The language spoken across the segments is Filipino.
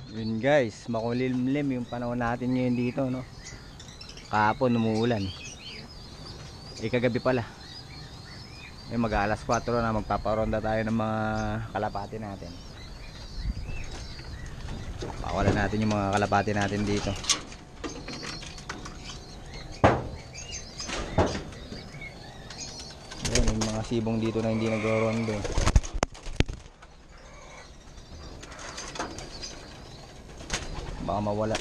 Yun guys, makulimlim yung panahon natin ngayon dito, no? Kahapon umuulan. Kagabi pala. Mag-alas 4 na, magpaparonda tayo ng mga kalapati natin. Pakawalan natin yung mga kalapati natin dito. Ayan, yung mga sibong dito na hindi nag-rondo. Baka mawala.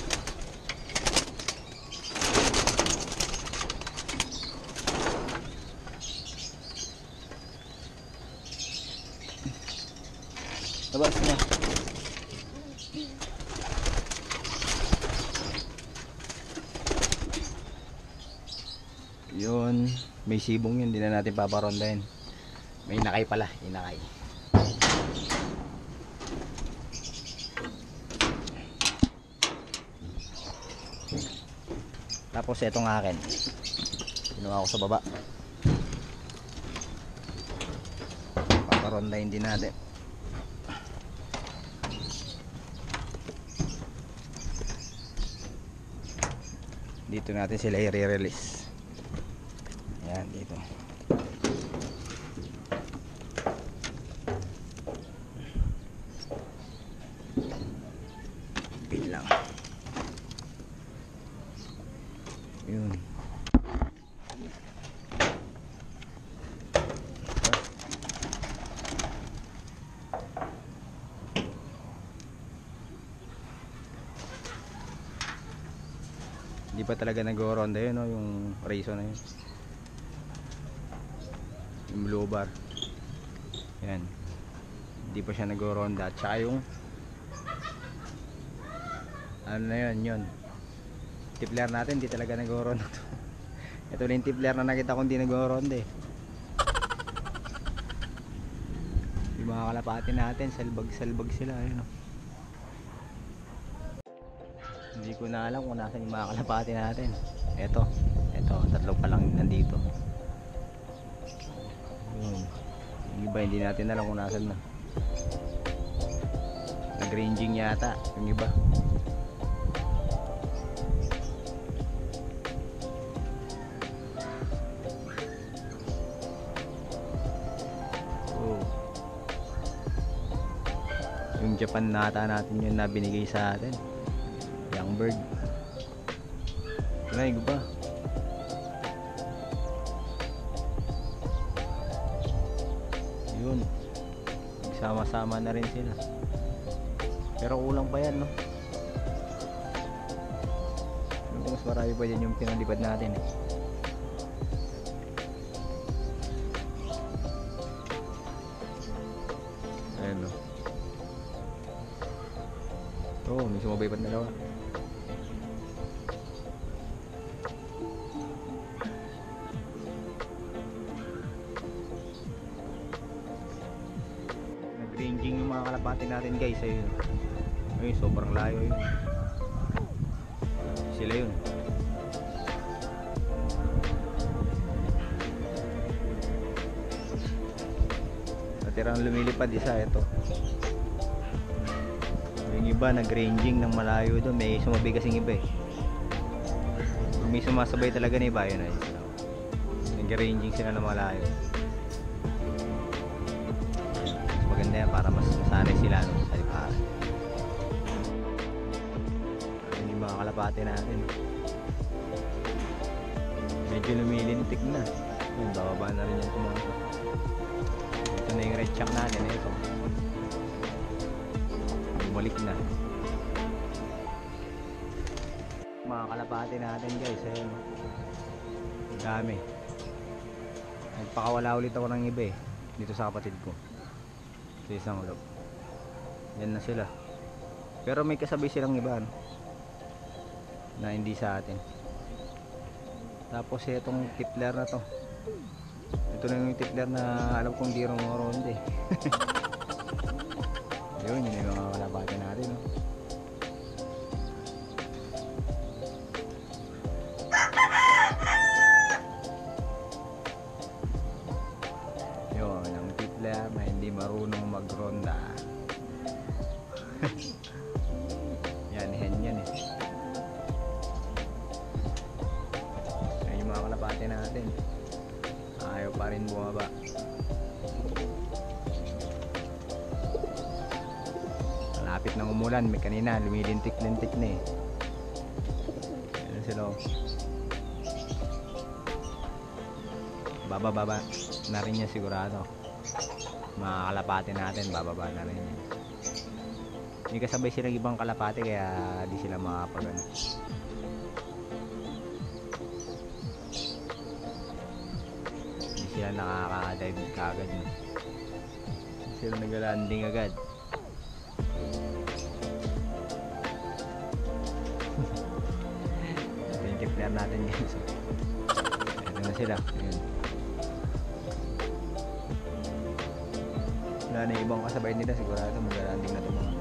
Labas na. Yun, may sibong yun, hindi na natin paparondahin. May inakay pala, inakay. Tapos etong akin, kinuha ko sa baba. Paparondahin din natin. Dito natin sila i-release. Ayan, dito. Bit lang. Yun. Hindi pa talaga nag-ronda yun, no? Yung reason na yun, yung blue bar. Yan, hindi pa siya nag-ronda. At saka yung ano na yun, yun tipler natin, hindi talaga nag-ronda. Ito na yung tipler na nakita ko hindi nag-ronda eh. Yung mga kalapati natin, salbag sila, ayun, no? Hindi ko na alam kung nasan yung mga kalapati natin. Ito, tatlo pa lang nandito. Yung iba hindi natin alam kung nasan na. Nag-ranging yata yung iba. Yung Japan nata natin yun na binigay sa atin, young bird. Tunay ko ba? Yun, nagsama-sama na rin sila. Pero kulang pa yan, no? Mas marami pa yan yung pinalipad natin eh. Ayan, no? Oh, may sumabay pa dalawa. Nag-ranging yung mga kalapati natin guys. Ayun, ayun, sobrang layo yun. Sila yun. Natirang lumilipad isa, ito. Yung iba nag-ranging ng malayo doon, may sumabi kasing iba eh. Kung may sumasabay talaga na iba, yun ay nag-ranging sila ng malayo. Mas maganda yan para mas masanay sila no, sa liparan. Ayun yung mga kalapate natin. Medyo lumilintik na. Ayun, bababa na rin yung tumakbo. Ito na yung red chuck natin, ito. Bumalik na. Mga kalapati natin guys, ayun, dami. Nagpakawala ulit ako ng iba eh, dito sa kapatid ko, sa isang loob. Yan na sila. Pero may kasabay silang iba, no? Na hindi sa atin. Tapos itong tipler na to, ito na yung tipler na alam kong di ronde eh. Yun yung mga kalapati natin, no? Yun, ang tipler na hindi marunong magronda. rin bumaba. Malapit ng umulan, may kanina lumilintik-lintik na eh. Ayan sila oh. Bababa na rin niya sigurado. Mga kalapate natin bababa na rin niya. May kasabay silang ibang kalapate kaya di sila makapagano. Di sila nakaka-dive kagad no? Sila nag-landing agad. Ito yung kipler natin guys. Ito na sila. Ayan. Wala na ibang kasabay nila sigurado mag-landing na ito mga